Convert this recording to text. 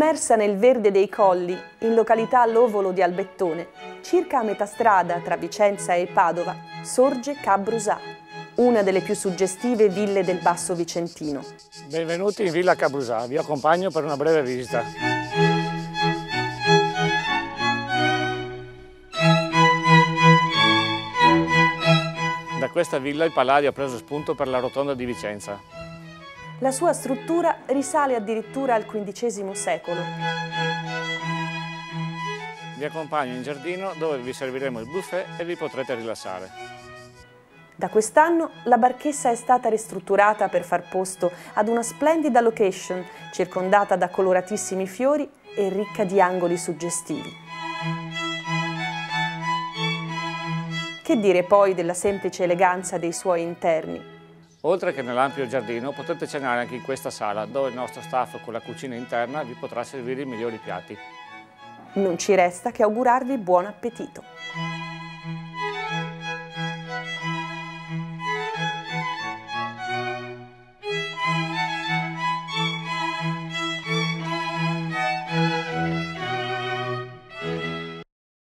Immersa nel verde dei colli, in località Lovolo di Albettone, circa a metà strada tra Vicenza e Padova, sorge Ca' Brusà, una delle più suggestive ville del Basso Vicentino. Benvenuti in Villa Ca' Brusà, vi accompagno per una breve visita. Da questa villa il Palladio ha preso spunto per la rotonda di Vicenza. La sua struttura risale addirittura al XV secolo. Vi accompagno in giardino dove vi serviremo il buffet e vi potrete rilassare. Da quest'anno la Barchessa è stata ristrutturata per far posto ad una splendida location circondata da coloratissimi fiori e ricca di angoli suggestivi. Che dire poi della semplice eleganza dei suoi interni? Oltre che nell'ampio giardino potete cenare anche in questa sala dove il nostro staff con la cucina interna vi potrà servire i migliori piatti. Non ci resta che augurarvi buon appetito!